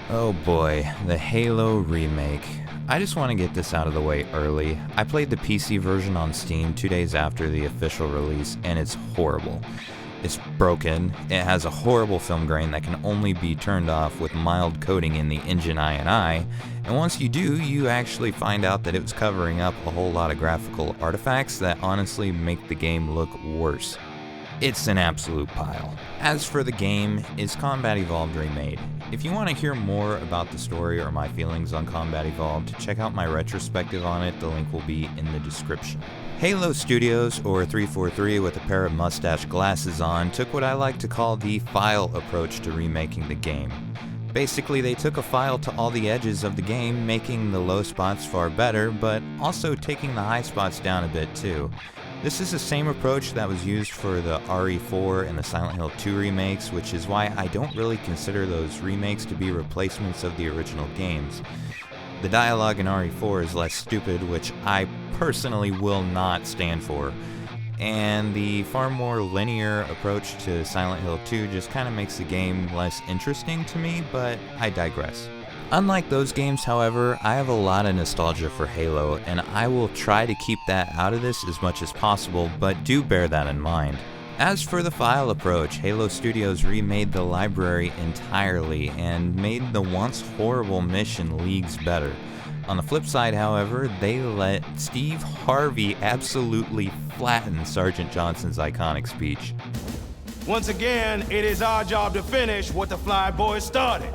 Oh boy, the Halo remake. I just want to get this out of the way early. I played the PC version on Steam 2 days after the official release, and it's horrible. It's broken, it has a horrible film grain that can only be turned off with mild coding in the engine INI, and once you do, you actually find out that it was covering up a whole lot of graphical artifacts that honestly make the game look worse. It's an absolute pile. As for the game, is Combat Evolved Remade? If you want to hear more about the story or my feelings on Combat Evolved, check out my retrospective on it, the link will be in the description. Halo Studios, or 343 with a pair of mustache glasses on, took what I like to call the file approach to remaking the game. Basically, they took a file to all the edges of the game, making the low spots far better, but also taking the high spots down a bit too. This is the same approach that was used for the RE4 and the Silent Hill 2 remakes, which is why I don't really consider those remakes to be replacements of the original games. The dialogue in RE4 is less stupid, which I personally will not stand for, and the far more linear approach to Silent Hill 2 just kind of makes the game less interesting to me, but I digress. Unlike those games, however, I have a lot of nostalgia for Halo, and I will try to keep that out of this as much as possible, but do bear that in mind. As for the file approach, Halo Studios remade the library entirely and made the once horrible mission leagues better. On the flip side, however, they let Steve Harvey absolutely flatten Sergeant Johnson's iconic speech. Once again, it is our job to finish what the Fly Boys started.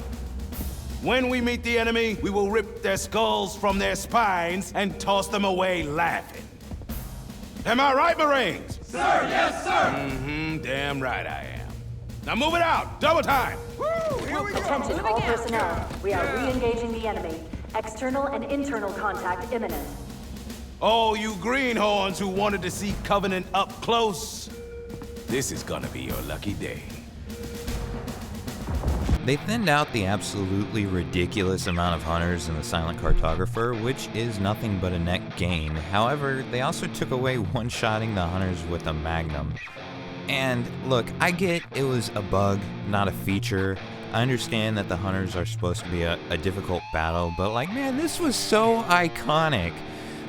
When we meet the enemy, we will rip their skulls from their spines and toss them away laughing. Am I right, Marines? Sir, yes, sir! Damn right I am. Now move it out, double time! Woo, here we go! Attention all personnel. We are re-engaging the enemy. External and internal contact imminent. Oh, you greenhorns who wanted to see Covenant up close. This is gonna be your lucky day. They thinned out the absolutely ridiculous amount of hunters in the Silent Cartographer, which is nothing but a net gain. However, they also took away one-shotting the hunters with a magnum. And look, I get it was a bug, not a feature. I understand that the hunters are supposed to be a difficult battle, but like, man, this was so iconic.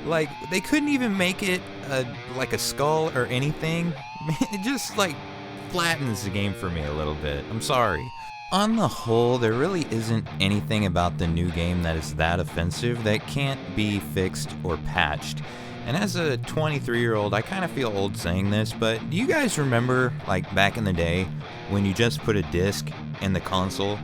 Like, they couldn't even make it like a skull or anything. It just like flattens the game for me a little bit. I'm sorry. On the whole, there really isn't anything about the new game that is that offensive that can't be fixed or patched. And as a 23-year-old, I kind of feel old saying this, but do you guys remember, like, back in the day when you just put a disc in the console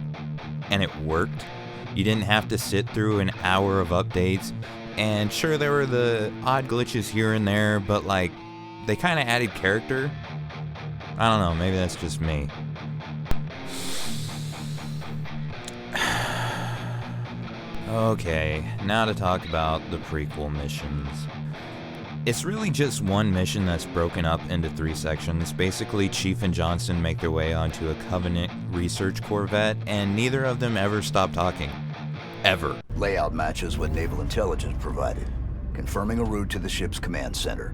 and it worked? You didn't have to sit through an hour of updates, and sure, there were the odd glitches here and there, but like, they kind of added character. I don't know, maybe that's just me. Okay, now to talk about the prequel missions. It's really just one mission that's broken up into 3 sections. Basically, Chief and Johnson make their way onto a Covenant research corvette, and neither of them ever stop talking. Ever. Layout matches what Naval Intelligence provided, confirming a route to the ship's command center.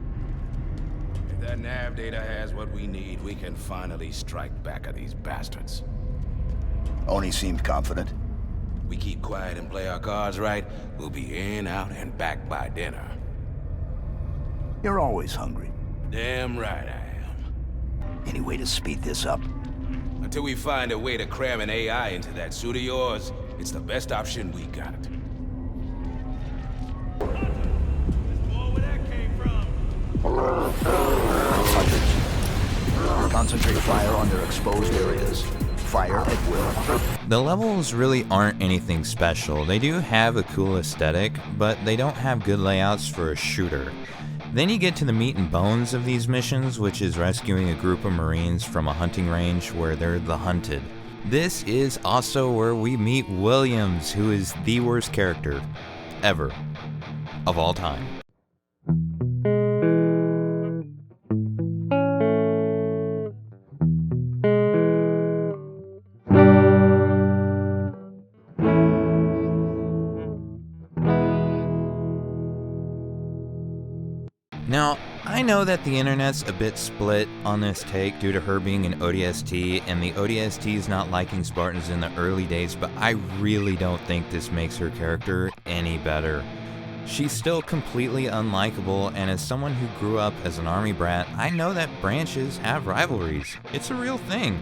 If that nav data has what we need, we can finally strike back at these bastards. Oni seemed confident. We keep quiet and play our cards right, we'll be in, out, and back by dinner. You're always hungry. Damn right I am. Any way to speed this up? Until we find a way to cram an AI into that suit of yours, it's the best option we got. Where that came from? Hunters. Concentrate fire on their exposed areas. Fire at will. The levels really aren't anything special. They do have a cool aesthetic, but they don't have good layouts for a shooter. Then you get to the meat and bones of these missions, which is rescuing a group of Marines from a hunting range where they're the hunted. This is also where we meet Williams, who is the worst character ever of all time. Now, I know that the internet's a bit split on this take due to her being an ODST and the ODSTs not liking Spartans in the early days, but I really don't think this makes her character any better. She's still completely unlikable, and as someone who grew up as an army brat, I know that branches have rivalries. It's a real thing.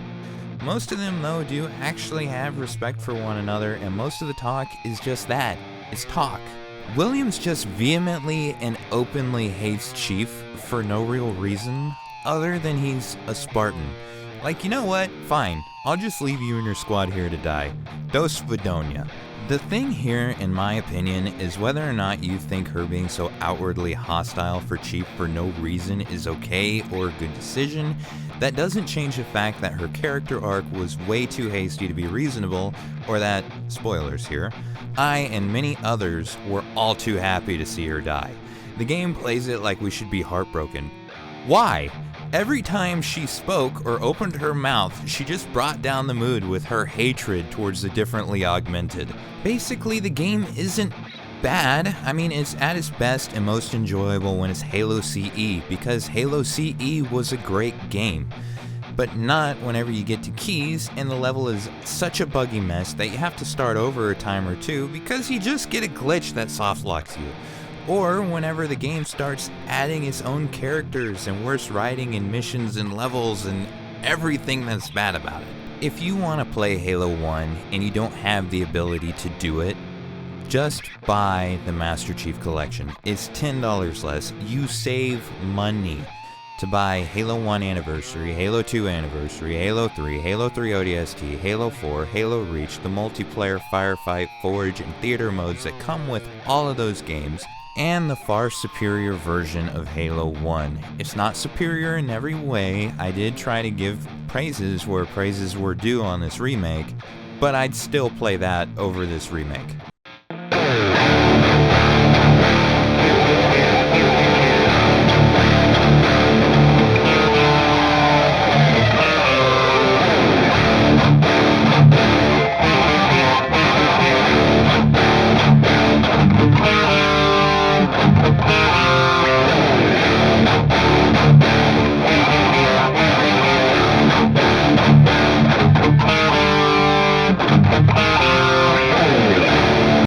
Most of them, though, do actually have respect for one another, and most of the talk is just that. It's talk. Williams just vehemently and openly hates Chief for no real reason other than he's a Spartan. Like, you know what? Fine. I'll just leave you and your squad here to die. Dos Vidonia. The thing here, in my opinion, is whether or not you think her being so outwardly hostile for Chief for no reason is okay or a good decision. That doesn't change the fact that her character arc was way too hasty to be reasonable, or that, spoilers here, I and many others were all too happy to see her die. The game plays it like we should be heartbroken. Why? Every time she spoke or opened her mouth, she just brought down the mood with her hatred towards the differently augmented. Basically, the game isn't bad. I mean, it's at its best and most enjoyable when it's Halo CE, because Halo CE was a great game. But not whenever you get to keys and the level is such a buggy mess that you have to start over a time or two because you just get a glitch that soft locks you. Or whenever the game starts adding its own characters and worse writing and missions and levels and everything that's bad about it. If you want to play Halo 1 and you don't have the ability to do it, just buy the Master Chief Collection. It's $10 less. You save money to buy Halo 1 Anniversary, Halo 2 Anniversary, Halo 3, Halo 3 ODST, Halo 4, Halo Reach, the multiplayer, Firefight, Forge, and Theater modes that come with all of those games, and the far superior version of Halo 1. It's not superior in every way. I did try to give praises where praises were due on this remake, but I'd still play that over this remake.